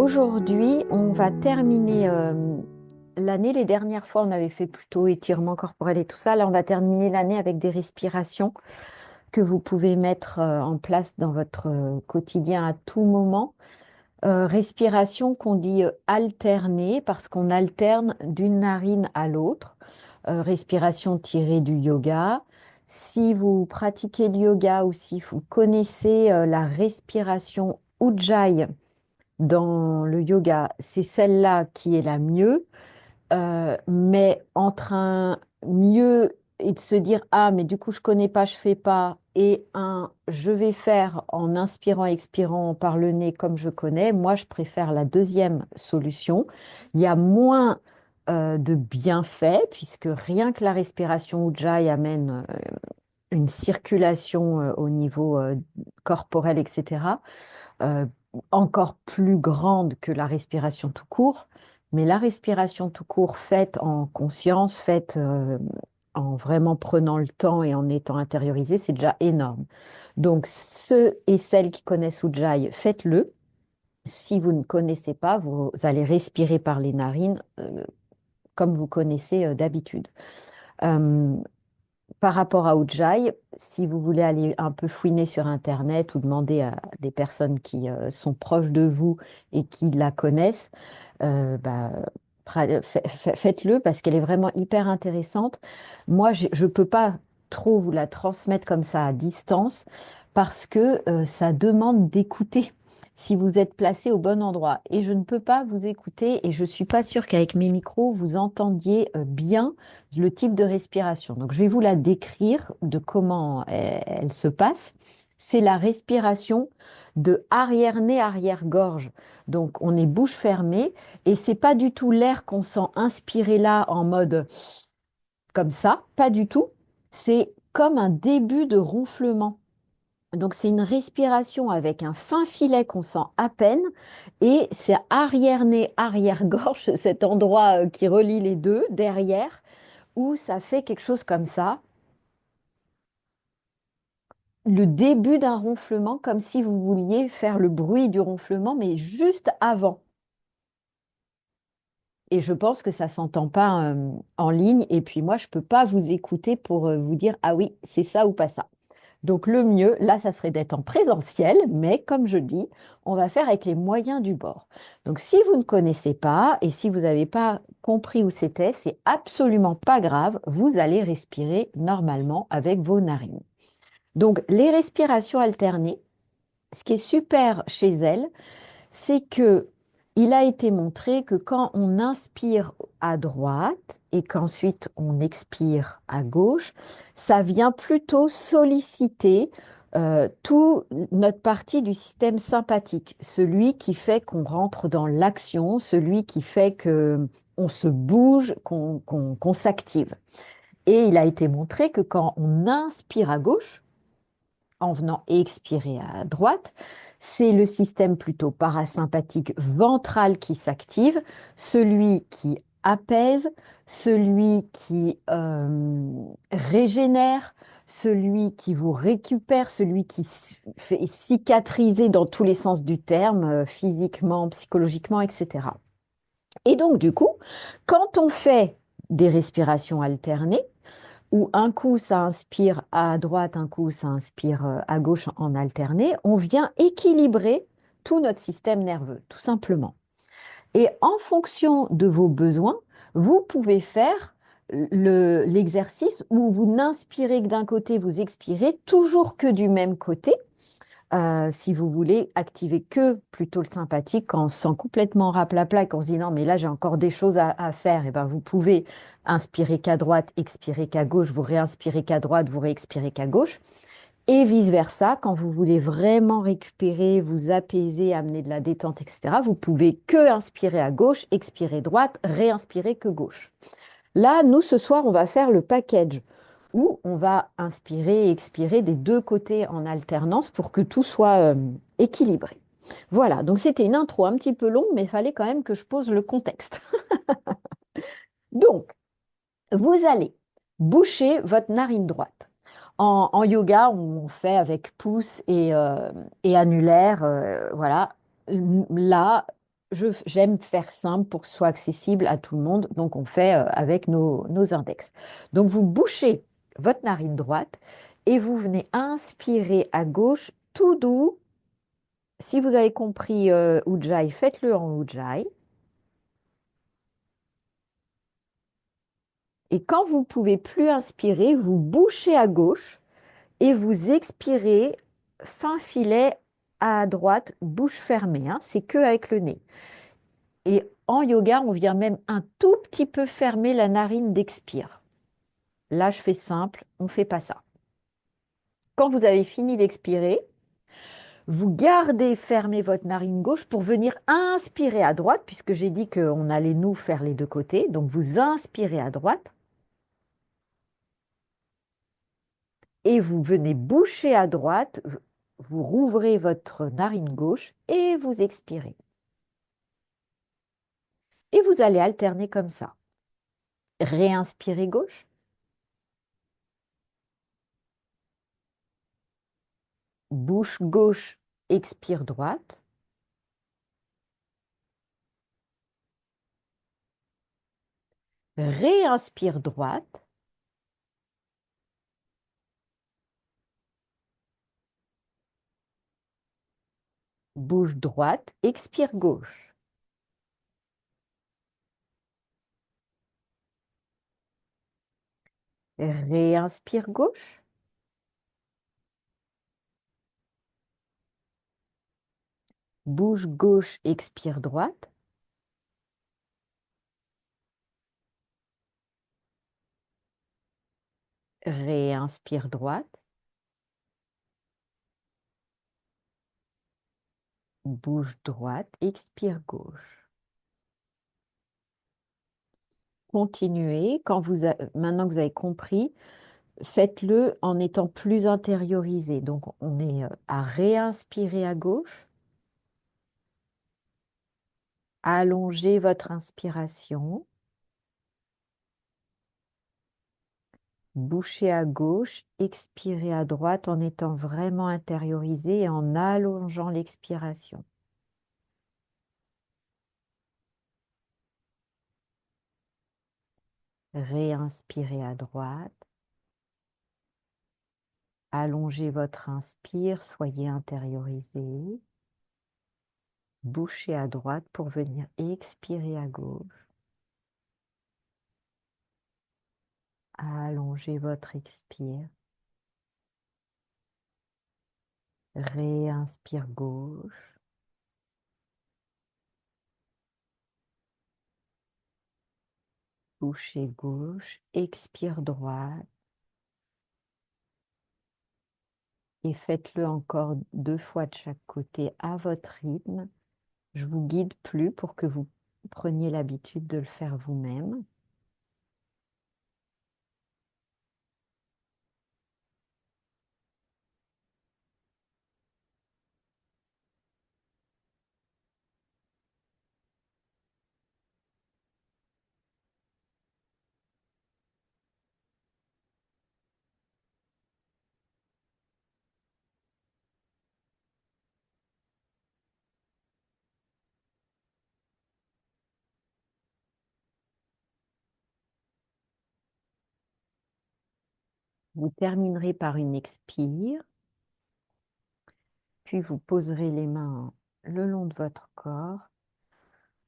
Aujourd'hui, on va terminer l'année. Les dernières fois, on avait fait plutôt étirement corporel et tout ça. Là, on va terminer l'année avec des respirations que vous pouvez mettre en place dans votre quotidien à tout moment. Respiration qu'on dit alternée parce qu'on alterne d'une narine à l'autre. Respiration tirée du yoga. Si vous pratiquez le yoga ou si vous connaissez la respiration Ujjayi, dans le yoga, c'est celle-là qui est la mieux, mais entre un mieux et de se dire, ah, mais du coup, je connais pas, je fais pas, et un je vais faire en inspirant, expirant par le nez comme je connais, moi, je préfère la deuxième solution. Il y a moins de bienfaits, puisque rien que la respiration Ujjayi amène une circulation au niveau corporel, etc., euh, encore plus grande que la respiration tout court. Mais la respiration tout court, faite en conscience, faite en vraiment prenant le temps et en étant intériorisée, c'est déjà énorme. Donc, ceux et celles qui connaissent Ujjayi, faites-le. Si vous ne connaissez pas, vous allez respirer par les narines comme vous connaissez d'habitude. Euh, Par rapport à Ujjayi, si vous voulez aller un peu fouiner sur Internet ou demander à des personnes qui sont proches de vous et qui la connaissent, bah, faites-le parce qu'elle est vraiment hyper intéressante. Moi, je ne peux pas trop vous la transmettre comme ça à distance parce que ça demande d'écouter si vous êtes placé au bon endroit. Et je ne peux pas vous écouter et je ne suis pas sûre qu'avec mes micros, vous entendiez bien le type de respiration. Donc, je vais vous la décrire de comment elle se passe. C'est la respiration de arrière-nez, arrière-gorge. Donc, on est bouche fermée et c'est pas du tout l'air qu'on sent inspirer là en mode comme ça, pas du tout. C'est comme un début de ronflement. Donc, c'est une respiration avec un fin filet qu'on sent à peine et c'est arrière-nez, arrière-gorge, cet endroit qui relie les deux, derrière, où ça fait quelque chose comme ça, le début d'un ronflement, comme si vous vouliez faire le bruit du ronflement, mais juste avant. Et je pense que ça s'entend pas en ligne. Et puis moi, je peux pas vous écouter pour vous dire, ah oui, c'est ça ou pas ça. Donc le mieux, là, ça serait d'être en présentiel, mais comme je dis, on va faire avec les moyens du bord. Donc si vous ne connaissez pas et si vous n'avez pas compris où c'était, c'est absolument pas grave. Vous allez respirer normalement avec vos narines. Donc, les respirations alternées, ce qui est super chez elles, c'est que il a été montré que quand on inspire à droite et qu'ensuite on expire à gauche, ça vient plutôt solliciter toute notre partie du système sympathique, celui qui fait qu'on rentre dans l'action, celui qui fait que on se bouge, qu'on s'active. Et il a été montré que quand on inspire à gauche, en venant expirer à droite, c'est le système plutôt parasympathique ventral qui s'active, celui qui apaise, celui qui régénère, celui qui vous récupère, celui qui fait cicatriser dans tous les sens du terme, physiquement, psychologiquement, etc. Et donc, du coup, quand on fait des respirations alternées, où un coup ça inspire à droite, un coup ça inspire à gauche en alterné, on vient équilibrer tout notre système nerveux, tout simplement. Et en fonction de vos besoins, vous pouvez faire l'exercice où vous n'inspirez que d'un côté, vous expirez toujours que du même côté, si vous voulez activer que plutôt le sympathique, quand on se sent complètement raplapla et qu'on se dit non, mais là j'ai encore des choses à faire, et ben vous pouvez inspirer qu'à droite, expirer qu'à gauche, vous réinspirez qu'à droite, vous réexpirez qu'à gauche. Et vice-versa, quand vous voulez vraiment récupérer, vous apaiser, amener de la détente, etc., vous pouvez que inspirer à gauche, expirer droite, réinspirer que gauche. Là, nous, ce soir, on va faire le package où on va inspirer et expirer des deux côtés en alternance pour que tout soit équilibré. Voilà, donc c'était une intro un petit peu longue, mais il fallait quand même que je pose le contexte. Donc, vous allez boucher votre narine droite. En yoga, on fait avec pouce et annulaire. Voilà. Là, j'aime faire simple pour que ce soit accessible à tout le monde, donc on fait avec nos index. Donc vous bouchez votre narine droite et vous venez inspirer à gauche tout doux. Si vous avez compris Ujjayi, faites-le en Ujjayi. Et quand vous ne pouvez plus inspirer, vous bouchez à gauche et vous expirez fin filet à droite, bouche fermée, hein, c'est que avec le nez. Et en yoga, on vient même un tout petit peu fermer la narine d'expire. Là, je fais simple, on ne fait pas ça. Quand vous avez fini d'expirer, vous gardez fermé votre narine gauche pour venir inspirer à droite, puisque j'ai dit qu'on allait nous faire les deux côtés. Donc vous inspirez à droite et vous venez boucher à droite, vous rouvrez votre narine gauche et vous expirez. Et vous allez alterner comme ça. Réinspirez gauche, bouche gauche, expire droite. Réinspire droite, bouche droite, expire gauche. Réinspire gauche, bouche gauche, expire droite. Réinspire droite, bouche droite, expire gauche. Continuez. Maintenant que vous avez compris, faites-le en étant plus intériorisé. Donc, on est à réinspirer à gauche. Allongez votre inspiration. Bouchez à gauche, expirez à droite en étant vraiment intériorisé et en allongeant l'expiration. Réinspirez à droite. Allongez votre inspire, soyez intériorisé. Bouchez à droite pour venir expirer à gauche. Allongez votre expire. Réinspire gauche. Bouchez gauche. Expire droite. Et faites-le encore 2 fois de chaque côté à votre rythme. Je vous guide plus pour que vous preniez l'habitude de le faire vous-même. Vous terminerez par une expire, puis vous poserez les mains le long de votre corps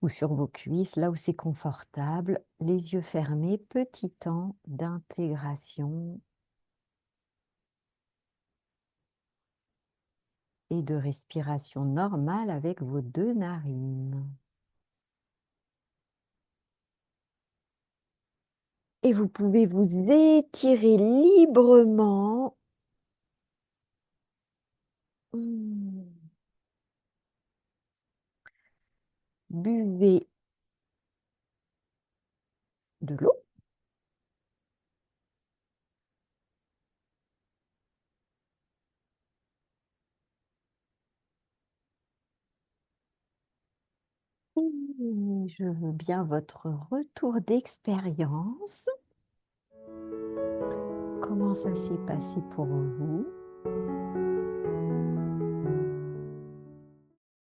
ou sur vos cuisses, là où c'est confortable, les yeux fermés, petit temps d'intégration et de respiration normale avec vos 2 narines. Et vous pouvez vous étirer librement. Hmm. Buvez de l'eau. Et je veux bien votre retour d'expérience. Comment ça s'est passé pour vous?